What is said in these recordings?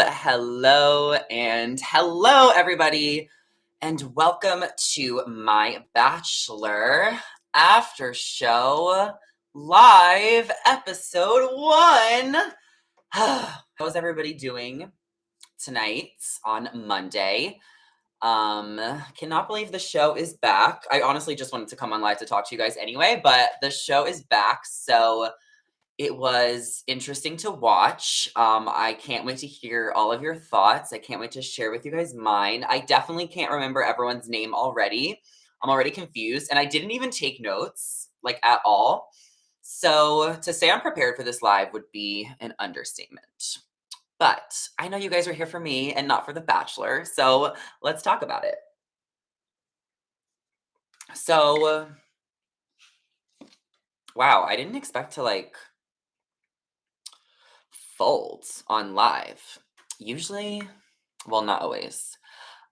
and hello, everybody, and welcome to my Bachelor After Show Live Episode 1. How's everybody doing tonight on Monday? Cannot believe the show is back. I honestly just wanted to come on live to talk to you guys anyway, but the show is back, so it was interesting to watch. I can't wait to hear all of your thoughts. I can't wait to share with you guys mine. I definitely can't remember everyone's name already. I'm already confused, and I didn't even take notes, like, at all. So to say I'm prepared for this live would be an understatement. But I know you guys are here for me and not for The Bachelor, so let's talk about it. So, wow, I didn't expect to, like, fold on live. Usually, well, not always.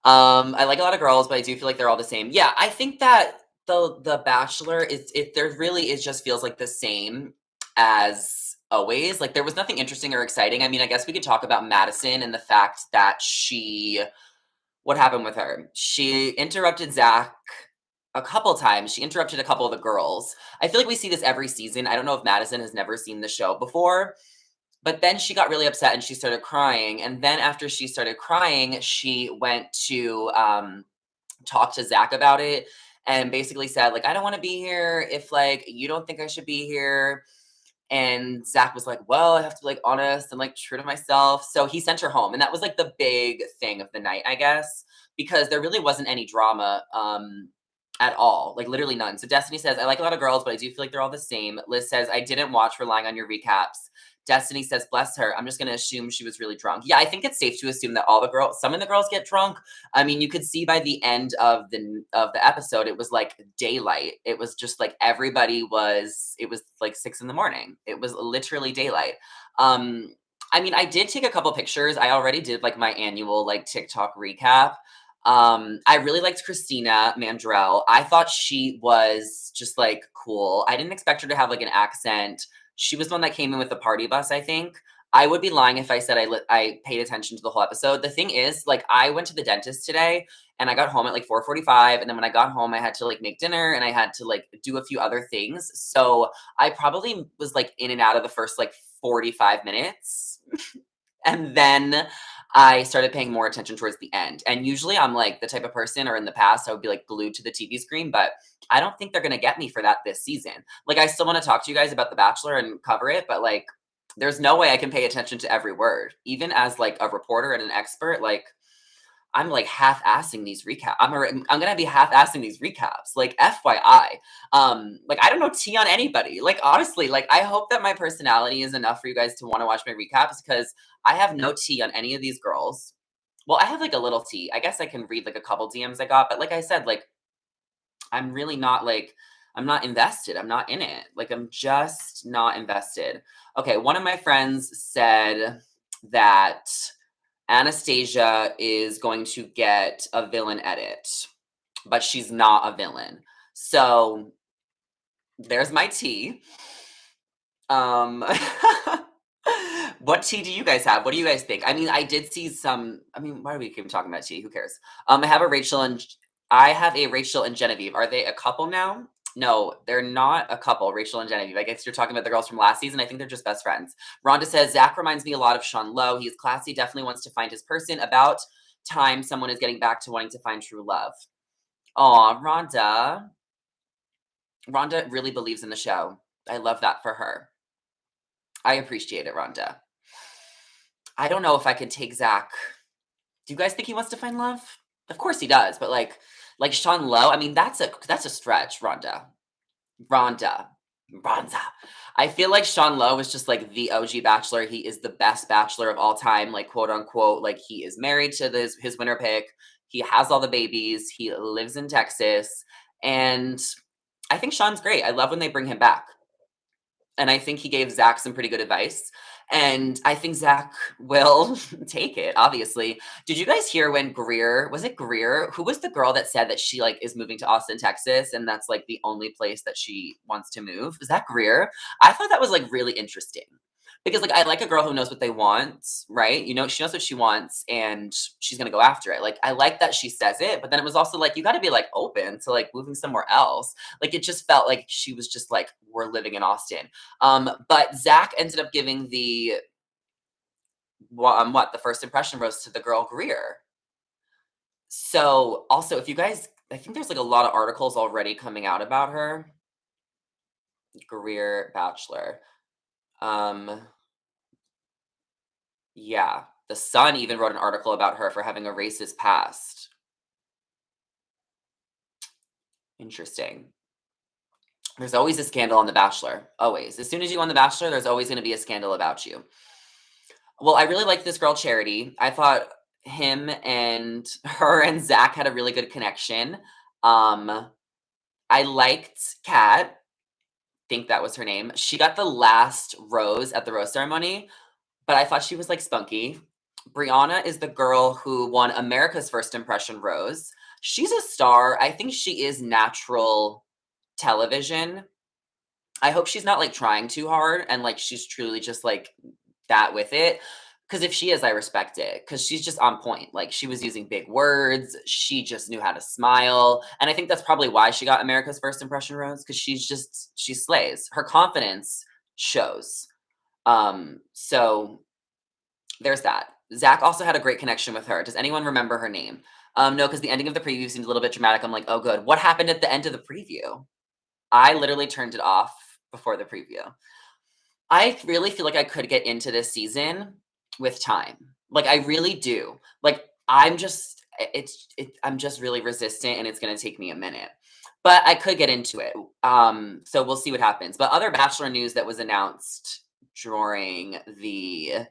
I like a lot of girls, but I do feel like they're all the same. Yeah, I think that the Bachelor is there really is just feels like the same as always. Like there was nothing interesting or exciting. I mean, I guess we could talk about Madison and the fact that what happened with her? She interrupted Zach a couple times. She interrupted a couple of the girls. I feel like we see this every season. I don't know if Madison has never seen the show before, but then she got really upset and she started crying. And then after she started crying, she went to talk to Zach about it and basically said, like, I don't want to be here if like you don't think I should be here. And Zach was like, well, I have to be like honest and like true to myself. So he sent her home. And that was like the big thing of the night, I guess, because there really wasn't any drama at all. Like literally none. So Destiny says, I like a lot of girls, but I do feel like they're all the same. Liz says, I didn't watch, relying on your recaps. Destiny says, bless her. I'm just going to assume she was really drunk. Yeah, I think it's safe to assume that some of the girls get drunk. I mean, you could see by the end of the episode, it was like daylight. It was just like it was like 6 a.m. It was literally daylight. I mean, I did take a couple pictures. I already did like my annual like TikTok recap. I really liked Christina Mandrell. I thought she was just like cool. I didn't expect her to have like an accent. She was the one that came in with the party bus, I think. I would be lying if I said I paid attention to the whole episode. The thing is, like, I went to the dentist today and I got home at like 4:45. And then when I got home, I had to like make dinner and I had to like do a few other things. So I probably was like in and out of the first like 45 minutes. And then I started paying more attention towards the end. And usually I'm like the type of person, or in the past, I would be like glued to the TV screen, but I don't think they're going to get me for that this season. Like, I still want to talk to you guys about The Bachelor and cover it, but like, there's no way I can pay attention to every word. Even as like a reporter and an expert, like, I'm like half-assing these recaps. I'm gonna be half-assing these recaps. Like FYI. Like I don't know tea on anybody. Like honestly, like I hope that my personality is enough for you guys to want to watch my recaps because I have no tea on any of these girls. Well, I have like a little tea. I guess I can read like a couple DMs I got, but like I said, like I'm really not like I'm not invested. I'm not in it. Like I'm just not invested. Okay, one of my friends said that Anastasia is going to get a villain edit, but she's not a villain. So there's my tea. What tea do you guys have? What do you guys think? I mean, I did see some. I mean, why are we even talking about tea? Who cares? I have a Rachel and Genevieve. Are they a couple now? No, they're not a couple, Rachel and Genevieve. I guess you're talking about the girls from last season. I think they're just best friends. Rhonda says, Zach reminds me a lot of Sean Lowe. He's classy, definitely wants to find his person. About time someone is getting back to wanting to find true love. Aw, Rhonda. Rhonda really believes in the show. I love that for her. I appreciate it, Rhonda. I don't know if I could take Zach. Do you guys think he wants to find love? Of course he does, but like Sean Lowe, I mean, that's a stretch, Rhonda. Rhonda. I feel like Sean Lowe is just like the OG Bachelor. He is the best Bachelor of all time, like quote unquote. Like he is married to his winner pick. He has all the babies. He lives in Texas. And I think Sean's great. I love when they bring him back. And I think he gave Zach some pretty good advice. And I think Zach will take it, obviously. Did you guys hear when was it Greer? Who was the girl that said that she like is moving to Austin, Texas, and that's like the only place that she wants to move? Is that Greer? I thought that was like really interesting Because, like, I like a girl who knows what they want, right? You know, she knows what she wants, and she's gonna go after it. Like, I like that she says it, but then it was also like, you gotta be, like, open to, like, moving somewhere else. Like, it just felt like she was just like, "We're living in Austin." But Zach ended up giving the what? The first impression rose to the girl Greer. So, also, if you guys I think there's, like, a lot of articles already coming out about her. Greer Bachelor. Um Yeah, The Sun even wrote an article about her for having a racist past. Interesting. There's always a scandal on The Bachelor, always. As soon as you go on The Bachelor, there's always gonna be a scandal about you. Well, I really liked this girl, Charity. I thought him and her and Zach had a really good connection. Um, I liked Kat, think that was her name. She got the last rose at the rose ceremony, but I thought she was, like, spunky. Brianna is the girl who won America's First Impression rose. She's a star. I think she is natural television. I hope she's not, like, trying too hard and, like, she's truly just, like, that with it. Because if she is, I respect it. Because she's just on point. Like, she was using big words, she just knew how to smile, and I think that's probably why she got America's First Impression rose. Because she slays. Her confidence shows. So there's that. Zach also had a great connection with her. Does anyone remember her name? No, because the ending of the preview seemed a little bit dramatic. I'm like, "Oh, good. What happened at the end of the preview?" I literally turned it off before the preview. I really feel like I could get into this season with time. Like, I really do. Like, I'm just I'm just really resistant, and it's gonna take me a minute. But I could get into it. So we'll see what happens. But other Bachelor news that was announced during the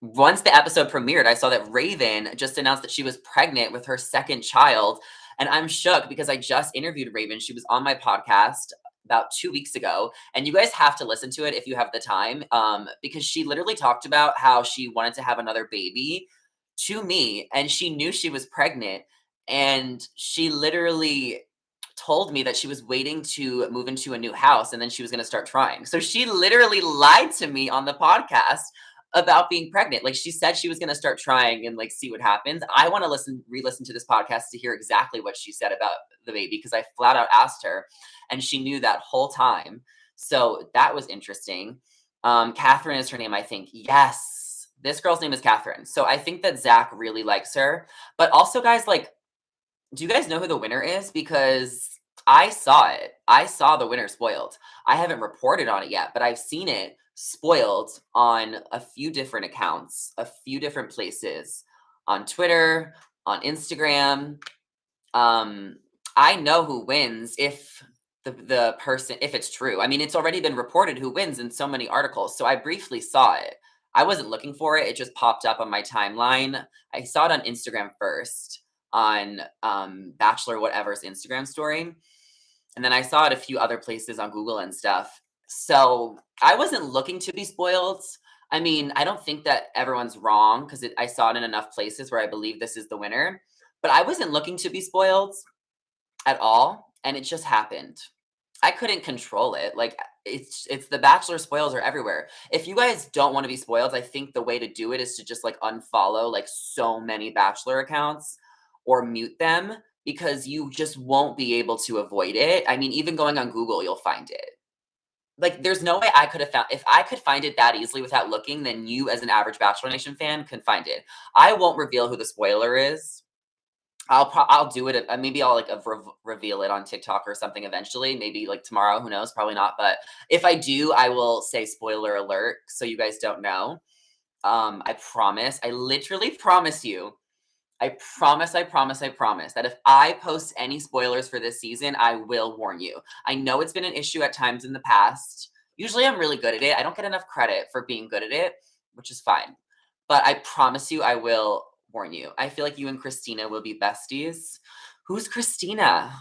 once the episode premiered, I saw that Raven just announced that she was pregnant with her second child, and I'm shook because I just interviewed Raven. She was on my podcast about 2 weeks ago, and you guys have to listen to it if you have the time, because she literally talked about how she wanted to have another baby to me, and she knew she was pregnant, and she literally told me that she was waiting to move into a new house, and then she was gonna start trying. So she literally lied to me on the podcast about being pregnant. Like, she said she was gonna start trying and, like, see what happens. I wanna re-listen to this podcast to hear exactly what she said about the baby, because I flat out asked her, and she knew that whole time. So that was interesting. Catherine is her name, I think. Yes, this girl's name is Catherine. So I think that Zach really likes her. But also, guys, like, do you guys know who the winner is? Because I saw it. I saw the winner spoiled. I haven't reported on it yet, but I've seen it spoiled on a few different accounts, a few different places, on Twitter, on Instagram. Um, I know who wins if the person if it's true. I mean, it's already been reported who wins in so many articles. So I briefly saw it. I wasn't looking for it. It just popped up on my timeline. I saw it on Instagram first on Bachelor whatever's Instagram story. And then I saw it a few other places on Google and stuff. So I wasn't looking to be spoiled. I mean, I don't think that everyone's wrong because I saw it in enough places where I believe this is the winner. But I wasn't looking to be spoiled at all, and it just happened. I couldn't control it. Like, it's the Bachelor spoils are everywhere. If you guys don't want to be spoiled, I think the way to do it is to just, like, unfollow, like, so many Bachelor accounts or mute them because you just won't be able to avoid it. I mean, even going on Google, you'll find it. Like, there's no way I could have found if I could find it that easily without looking, then you as an average Bachelor Nation fan can find it. I won't reveal who the spoiler is. I'll do it, maybe I'll, like, reveal it on TikTok or something eventually, maybe, like, tomorrow, who knows, probably not, but if I do, I will say spoiler alert so you guys don't know. I promise, I literally promise you, I promise that if I post any spoilers for this season, I will warn you. I know it's been an issue at times in the past. Usually I'm really good at it. I don't get enough credit for being good at it, which is fine. But I promise you I will warn you. I feel like you and Christina will be besties. Who's Christina?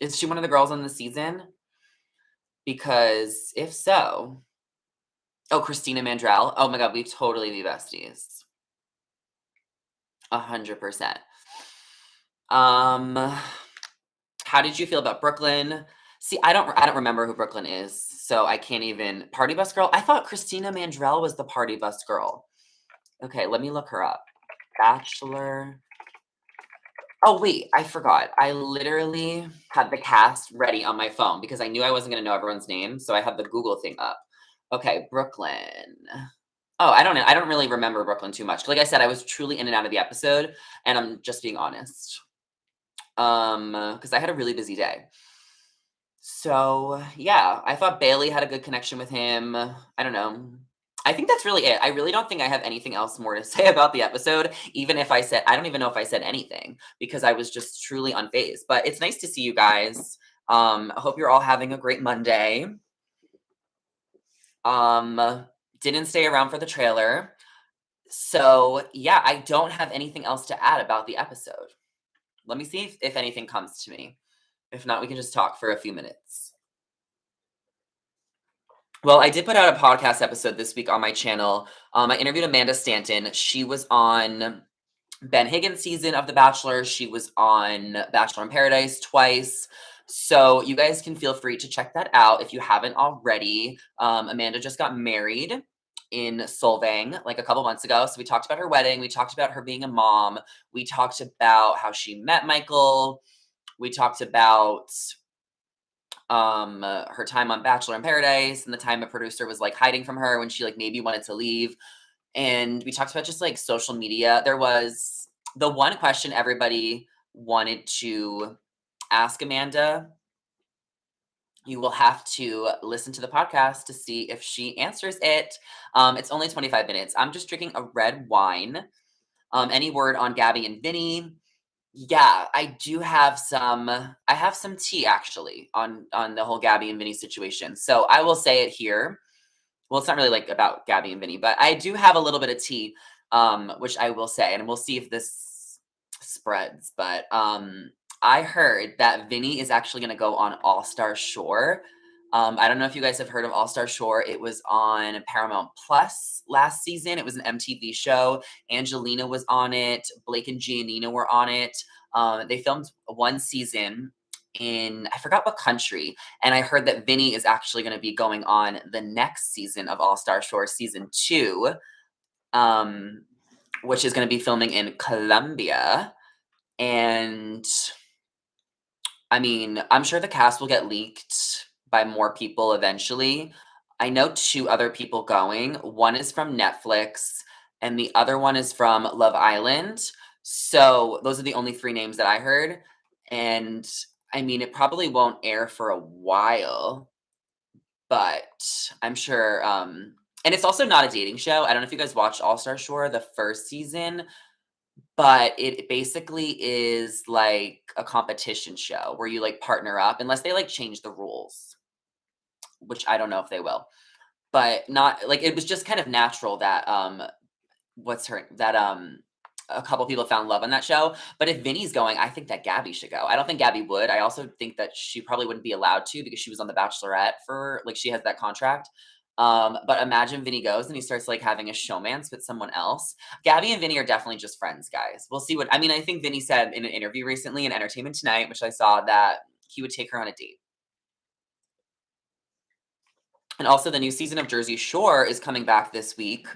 Is she one of the girls on the season? Because if so, oh, Christina Mandrell. Oh my god, we'd totally be besties. 100%. Um, how did you feel about Brooklyn? See, I don't remember who Brooklyn is, so I can't even Party Bus Girl? I thought Christina Mandrell was the Party Bus Girl. Okay, let me look her up. Bachelor. Oh, wait, I forgot. I literally had the cast ready on my phone because I knew I wasn't gonna know everyone's name, so I had the Google thing up. Okay, Brooklyn. Oh, I don't know. I don't really remember Brooklyn too much. Like I said, I was truly in and out of the episode, and I'm just being honest. Because I had a really busy day. So, yeah, I thought Bailey had a good connection with him. I don't know. I think that's really it. I really don't think I have anything else more to say about the episode, even if I don't even know if I said anything because I was just truly unfazed. But it's nice to see you guys. I hope you're all having a great Monday. Didn't stay around for the trailer. So, yeah, I don't have anything else to add about the episode. Let me see if anything comes to me. If not, we can just talk for a few minutes. Well, I did put out a podcast episode this week on my channel. I interviewed Amanda Stanton. She was on Ben Higgins' season of The Bachelor. She was on Bachelor in Paradise twice. So you guys can feel free to check that out if you haven't already. Amanda just got married in Solvang like a couple months ago. So we talked about her wedding. We talked about her being a mom. We talked about how she met Michael. We talked about her time on Bachelor in Paradise and the time a producer was like hiding from her when she like maybe wanted to leave. And we talked about just like social media. There was the one question everybody wanted to ask Amanda. You will have to listen to the podcast to see if she answers it. It's only 25 minutes. I'm just drinking a red wine. Any word on Gabby and Vinny? Yeah, I have some tea actually on the whole Gabby and Vinny situation. So I will say it here. Well, it's not really like about Gabby and Vinny, but I do have a little bit of tea, which I will say, and we'll see if this spreads. But I heard that Vinny is actually going to go on All Star Shore. I don't know if you guys have heard of All Star Shore. It was on Paramount Plus last season. It was an MTV show. Angelina was on it. Blake and Giannina were on it. They filmed one season in, I forgot what country. And I heard that Vinny is actually going to be going on the next season of All Star Shore, season 2, which is going to be filming in Colombia. And I mean, I'm sure the cast will get leaked by more people eventually. I know 2 other people going. One is from Netflix, and the other one is from Love Island. So those are the only 3 names that I heard. And I mean, it probably won't air for a while, but I'm sure. And it's also not a dating show. I don't know if you guys watched All Star Shore, the first season, but it basically is like a competition show where you like partner up, unless they like change the rules, which I don't know if they will. But not like it was just kind of natural that what's her that a couple people found love on that show. But if Vinny's going, I think that Gabby should go. I don't think Gabby would. I also think that she probably wouldn't be allowed to because she was on The Bachelorette for like she has that contract. But imagine Vinny goes and he starts like having a showmance with someone else. Gabby and Vinny are definitely just friends, guys. We'll see what I mean. I think Vinny said in an interview recently in Entertainment Tonight, which I saw, that he would take her on a date. And also, the new season of Jersey Shore is coming back this week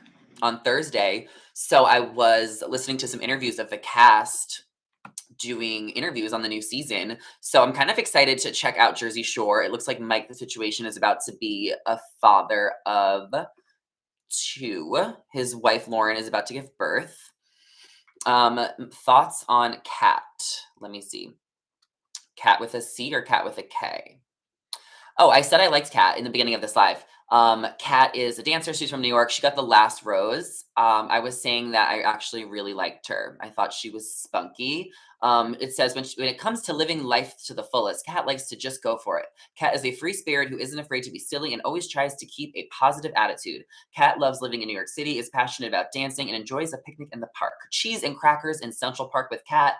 on Thursday. So I was listening to some interviews of the cast doing interviews on the new season. So I'm kind of excited to check out Jersey Shore. It looks like Mike, the situation, is about to be a father of 2. His wife, Lauren, is about to give birth. Thoughts on Kat? Let me see. Kat with a C or Kat with a K? Oh, I said I liked Kat in the beginning of this live. Kat is a dancer. She's from New York. She got the last rose. I was saying that I actually really liked her. I thought she was spunky. It says when it comes to living life to the fullest, Kat likes to just go for it. Kat is a free spirit who isn't afraid to be silly and always tries to keep a positive attitude. Kat loves living in New York City, is passionate about dancing, and enjoys a picnic in the park. Cheese and crackers in Central Park with Kat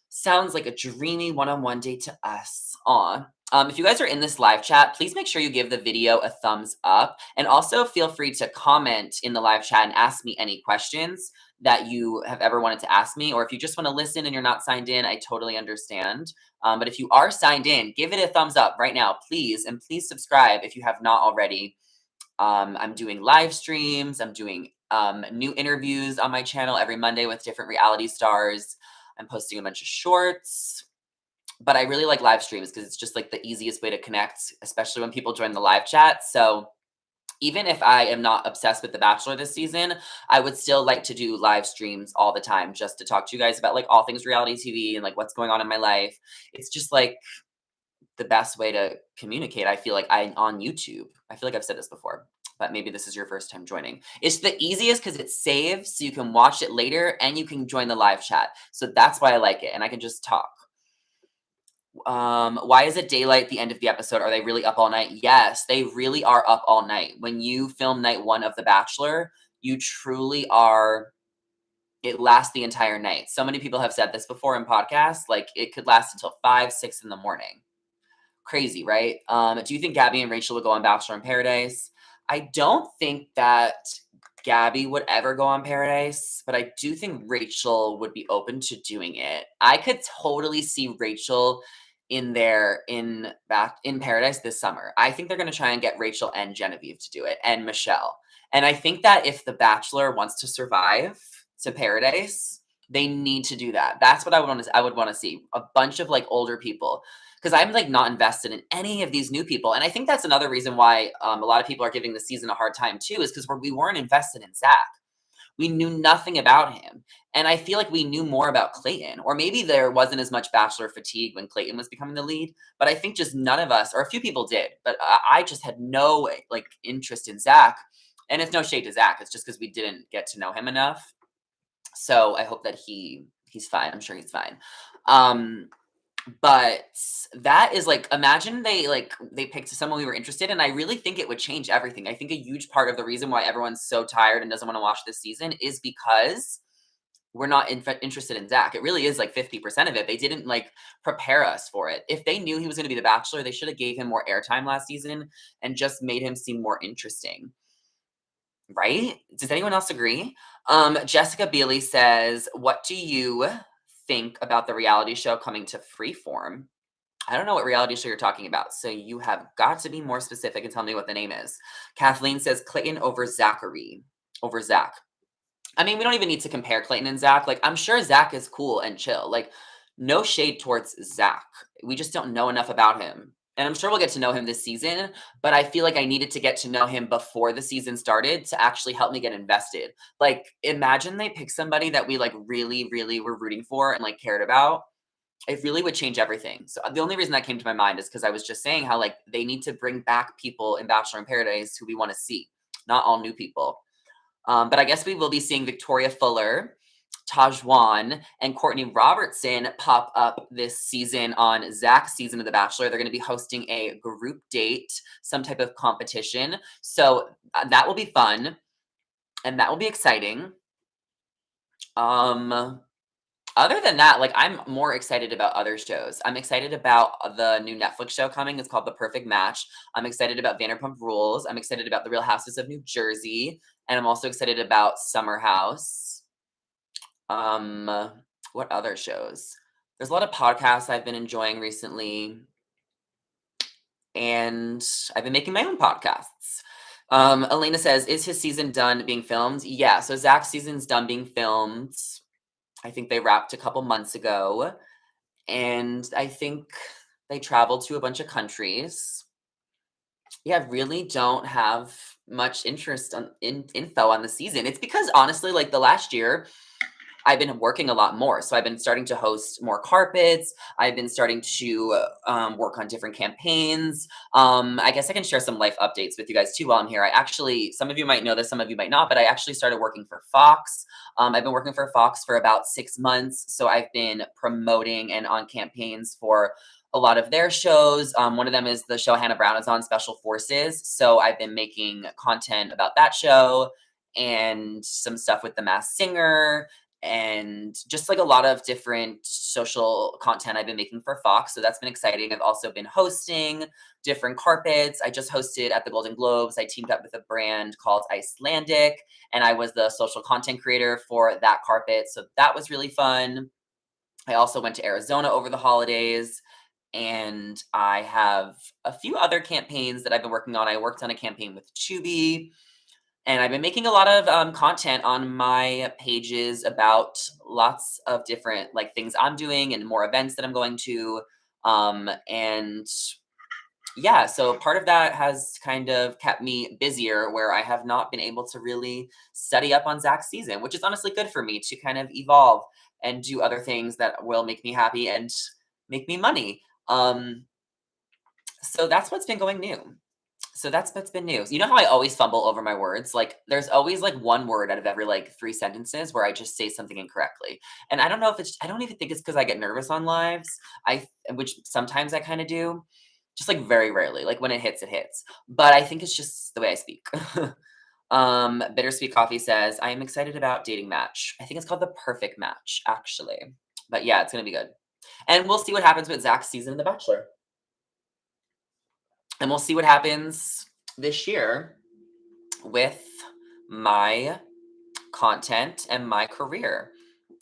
sounds like a dreamy one-on-one date to us. Aw. If you guys are in this live chat, please make sure you give the video a thumbs up. And also feel free to comment in the live chat and ask me any questions. that you have ever wanted to ask me, or if you just want to listen and you're not signed in, I totally understand. But if you are signed in, give it a thumbs up right now, please. And please subscribe if you have not already. I'm doing live streams. I'm doing new interviews on my channel every Monday with different reality stars. I'm posting a bunch of shorts. But I really like live streams because it's just like the easiest way to connect, especially when people join the live chat. So even if I am not obsessed with The Bachelor this season, I would still like to do live streams all the time just to talk to you guys about like all things reality TV and like what's going on in my life. It's just like the best way to communicate. I feel like on YouTube. I feel like I've said this before, but maybe this is your first time joining. It's the easiest because it saves so you can watch it later and you can join the live chat. So that's why I like it, and I can just talk. Why is it daylight the end of the episode? Are they really up all night? Yes, they really are up all night. When you film night 1 of The Bachelor, you truly are. It lasts the entire night. So many people have said this before in podcasts, like it could last until 5, 6 in the morning. Crazy, right? Do you think Gabby and Rachel would go on Bachelor in Paradise? I don't think that Gabby would ever go on Paradise, but I do think Rachel would be open to doing it. I could totally see Rachel in there in Paradise this summer. I think they're going to try and get Rachel and Genevieve to do it, and Michelle. And I think that if The Bachelor wants to survive to Paradise, they need to do that. That's what I would want to see. A bunch of like older people, because I'm like not invested in any of these new people. And I think that's another reason why a lot of people are giving the season a hard time too, is because we weren't invested in Zach. We knew nothing about him. And I feel like we knew more about Clayton, or maybe there wasn't as much Bachelor fatigue when Clayton was becoming the lead. But I think just none of us, or a few people did, but I just had no like interest in Zach. And it's no shade to Zach. It's just because we didn't get to know him enough. So I hope that he's fine. I'm sure he's fine. But that is like, imagine they picked someone we were interested in. I really think it would change everything. I think a huge part of the reason why everyone's so tired and doesn't want to watch this season is because we're not interested in Zach. It really is like 50% of it. They didn't like prepare us for it. If they knew he was going to be the Bachelor, they should have gave him more airtime last season and just made him seem more interesting. Right? Does anyone else agree? Jessica Bealey says, what do you think about the reality show coming to Freeform? I don't know what reality show you're talking about, so you have got to be more specific and tell me what the name is. Kathleen says Clayton over Zach. I mean, we don't even need to compare Clayton and Zach. Like, I'm sure Zach is cool and chill. Like, no shade towards Zach. We just don't know enough about him. And I'm sure we'll get to know him this season, but I feel like I needed to get to know him before the season started to actually help me get invested. Like, imagine they pick somebody that we like really, really were rooting for and like cared about. It really would change everything. So the only reason that came to my mind is because I was just saying how like they need to bring back people in Bachelor in Paradise who we want to see, not all new people. But I guess we will be seeing Victoria Fuller, Tajwan, and Courtney Robertson pop up this season on Zach's season of The Bachelor. They're going to be hosting a group date, some type of competition. So that will be fun, and that will be exciting. Other than that, like I'm more excited about other shows. I'm excited about the new Netflix show coming. It's called The Perfect Match. I'm excited about Vanderpump Rules. I'm excited about The Real Houses of New Jersey, and I'm also excited about Summer House. What other shows? There's a lot of podcasts I've been enjoying recently, and I've been making my own podcasts. Elena says, is his season done being filmed? Yeah, so Zach's season's done being filmed. I think they wrapped a couple months ago, and I think they traveled to a bunch of countries. Yeah, really don't have much interest in info on the season. It's because honestly, like the last year, I've been working a lot more. So I've been starting to host more carpets. I've been starting to work on different campaigns. I guess I can share some life updates with you guys too while I'm here. I actually, some of you might know this, some of you might not, but I actually started working for Fox. I've been working for Fox for about 6 months. So I've been promoting and on campaigns for a lot of their shows. One of them is the show Hannah Brown is on, Special Forces. So I've been making content about that show and some stuff with The Masked Singer and just like a lot of different social content I've been making for Fox. So that's been exciting. I've also been hosting different carpets. I just hosted at the Golden Globes. I teamed up with a brand called Icelandic, and I was the social content creator for that carpet. So that was really fun. I also went to Arizona over the holidays, and I have a few other campaigns that I've been working on. I worked on a campaign with Tubi, and I've been making a lot of content on my pages about lots of different like things I'm doing and more events that I'm going to. And yeah, so part of that has kind of kept me busier where I have not been able to really study up on Zach's season, which is honestly good for me to kind of evolve and do other things that will make me happy and make me money. So that's what's been going new. So that's what's been new. You know how I always fumble over my words? Like there's always like one word out of every like 3 sentences where I just say something incorrectly. And I don't know if it's I don't even think it's because I get nervous on lives. Which sometimes I kind of do. Just like very rarely. Like when it hits, it hits. But I think it's just the way I speak. Bittersweet Coffee says, I am excited about dating match. I think it's called the perfect match, actually. But yeah, it's gonna be good. And we'll see what happens with Zach's season of The Bachelor. And we'll see what happens this year with my content and my career.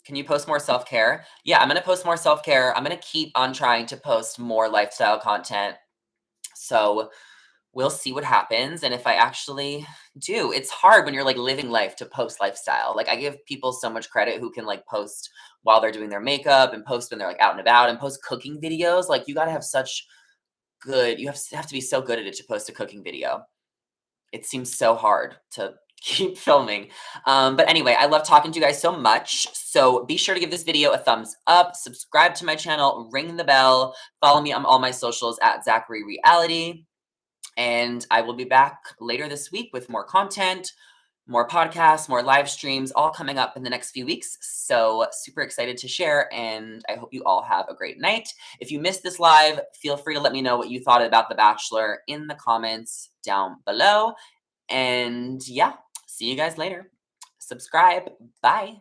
Can you post more self care? Yeah, I'm gonna post more self care. I'm gonna keep on trying to post more lifestyle content. So we'll see what happens. And if I actually do, it's hard when you're like living life to post lifestyle. Like I give people so much credit who can like post while they're doing their makeup and post when they're like out and about and post cooking videos. Like you gotta have such good, have to be so good at it to post a cooking video. It seems so hard to keep filming. But anyway, I love talking to you guys so much. So be sure to give this video a thumbs up, subscribe to my channel, ring the bell, follow me on all my socials at Zachary Reality. And I will be back later this week with more content, more podcasts, more live streams, all coming up in the next few weeks. So super excited to share, and I hope you all have a great night. If you missed this live, feel free to let me know what you thought about The Bachelor in the comments down below. And yeah, see you guys later. Subscribe. Bye.